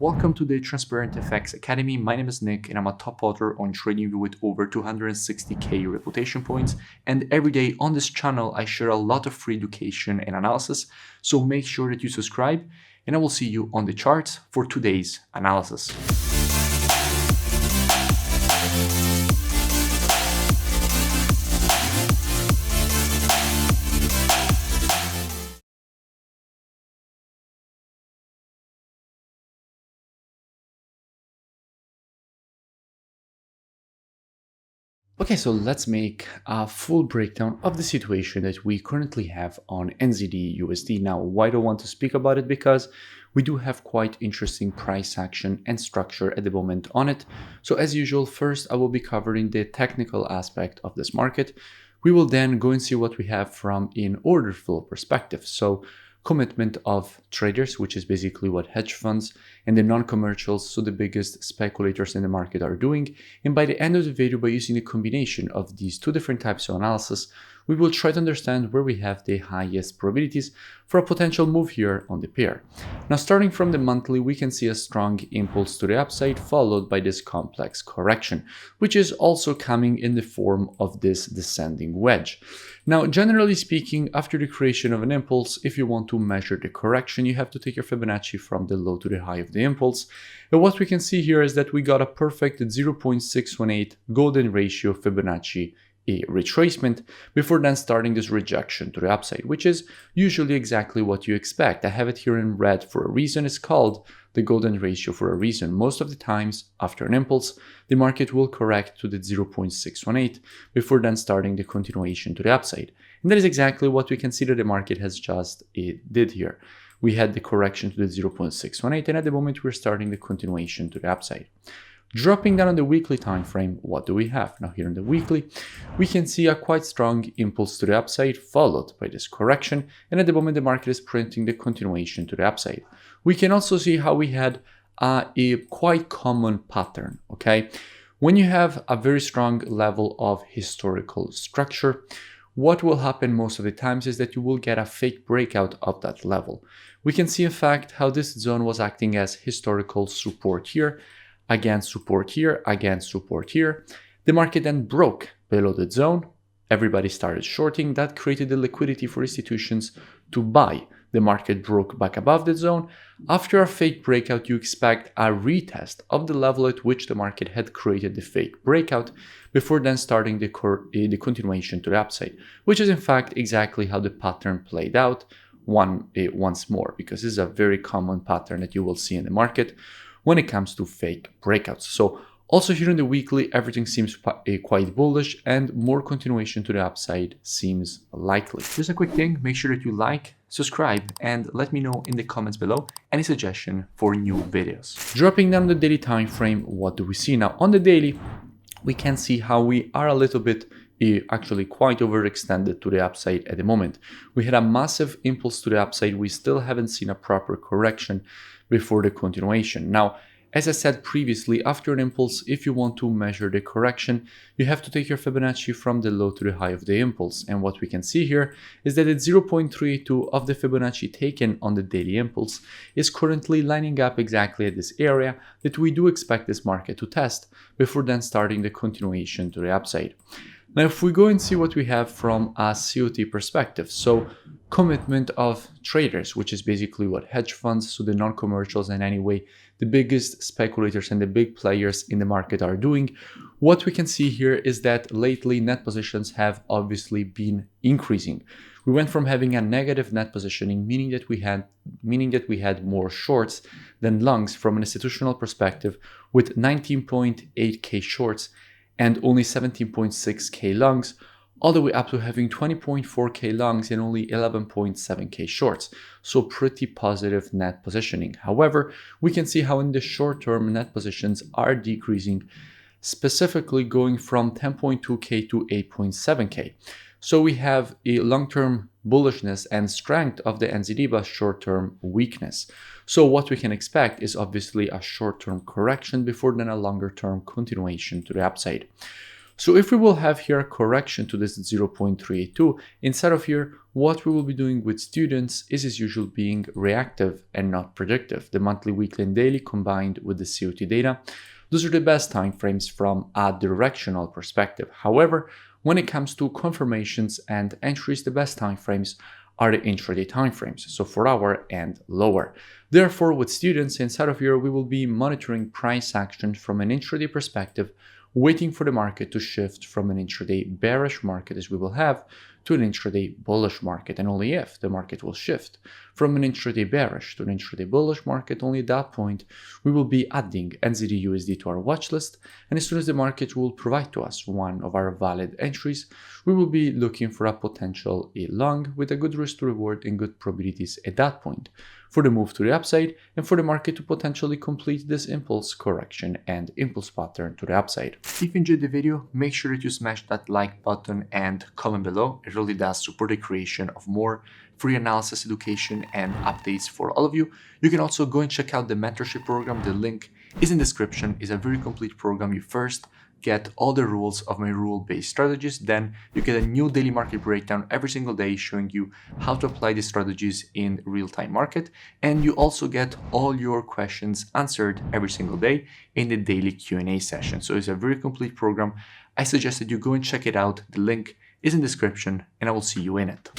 Welcome to the Transparent FX Academy. My name is Nick and I'm a top author on TradingView with over 260k reputation points. And every day on this channel, I share a lot of free education and analysis. So make sure that you subscribe and I will see you on the charts for today's analysis. Okay, so let's make a full breakdown of the situation that we currently have on NZDUSD. Now, why do I want to speak about it? Because we do have quite interesting price action and structure at the moment on it. So as usual, first I will be covering the technical aspect of this market. We will then go and see what we have from an order flow perspective. So commitment of traders, which is basically what hedge funds and the non-commercials, so the biggest speculators in the market, are doing. And by the end of the video, by using a combination of these two different types of analysis, we will try to understand where we have the highest probabilities for a potential move here on the pair. Now, starting from the monthly, we can see a strong impulse to the upside, followed by this complex correction, which is also coming in the form of this descending wedge. Now, generally speaking, after the creation of an impulse, if you want to measure the correction, you have to take your Fibonacci from the low to the high of the impulse. And what we can see here is that we got a perfect 0.618 golden ratio Fibonacci a retracement before then starting this rejection to the upside, which is usually exactly what you expect. I have it here in red for a reason. It's called the golden ratio for a reason. Most of the times after an impulse, the market will correct to the 0.618 before then starting the continuation to the upside. And that is exactly what we can see that the market has just did here. We had the correction to the 0.618 and at the moment we're starting the continuation to the upside. Dropping down on the weekly time frame, what do we have? Now here in the weekly, we can see a quite strong impulse to the upside followed by this correction, and at the moment the market is printing the continuation to the upside. We can also see how we had a quite common pattern, okay? When you have a very strong level of historical structure, what will happen most of the times is that you will get a fake breakout of that level. We can see in fact how this zone was acting as historical support here, against support here, against support here. The market then broke below the zone. Everybody started shorting. That created the liquidity for institutions to buy. The market broke back above the zone. After a fake breakout, you expect a retest of the level at which the market had created the fake breakout before then starting the continuation to the upside, which is in fact exactly how the pattern played out once more, because this is a very common pattern that you will see in the market when it comes to fake breakouts. So also here in the weekly, everything seems quite bullish and more continuation to the upside seems likely. Just a quick thing, make sure that you like, subscribe, and let me know in the comments below any suggestion for new videos. Dropping down the daily time frame, what do we see now? On the daily, we can see how we are a little bit actually quite overextended to the upside at the moment. We had a massive impulse to the upside. We still haven't seen a proper correction before the continuation. Now, as I said previously, after an impulse, if you want to measure the correction, you have to take your Fibonacci from the low to the high of the impulse. And what we can see here is that it's 0.32 of the Fibonacci taken on the daily impulse is currently lining up exactly at this area that we do expect this market to test before then starting the continuation to the upside. Now, if we go and see what we have from a COT perspective, so commitment of traders, which is basically what hedge funds, so the non-commercials and anyway, the biggest speculators and the big players in the market are doing, what we can see here is that lately net positions have obviously been increasing. We went from having a negative net positioning, meaning that we had more shorts than longs from an institutional perspective, with 19.8k shorts and only 17.6k longs, all the way up to having 20.4k longs and only 11.7k shorts. So pretty positive net positioning. However, we can see how in the short term net positions are decreasing, specifically going from 10.2k to 8.7k. So we have a long-term bullishness and strength of the NZD, but short-term weakness. So what we can expect is obviously a short-term correction before then a longer-term continuation to the upside. So if we will have here a correction to this 0.382, instead of here, What we will be doing with students is as usual being reactive and not predictive. The monthly, weekly, and daily combined with the COT data, those are the best timeframes from a directional perspective. However, when it comes to confirmations and entries, the best timeframes are the intraday timeframes, so 4 hour and lower. Therefore, with students inside of here, we will be monitoring price action from an intraday perspective, waiting for the market to shift from an intraday bearish market, as we will have, to an intraday bullish market, and only if the market will shift from an intraday bearish to an intraday bullish market, only at that point we will be adding NZDUSD to our watch list, and as soon as the market will provide to us one of our valid entries, we will be looking for a potential A long with a good risk to reward and good probabilities at that point for the move to the upside and for the market to potentially complete this impulse correction and impulse pattern to the upside. If you enjoyed the video, make sure that you smash that like button and comment below. It really does support the creation of more free analysis, education, and updates for all of you. You can also go and check out the mentorship program. The link is in the description. It's a very complete program. You first get all the rules of my rule-based strategies, then you get a new daily market breakdown every single day showing you how to apply these strategies in real-time market, and you also get all your questions answered every single day in the daily Q&A session. So it's a very complete program. I suggest that you go and check it out. The link is in the description, and I will see you in it.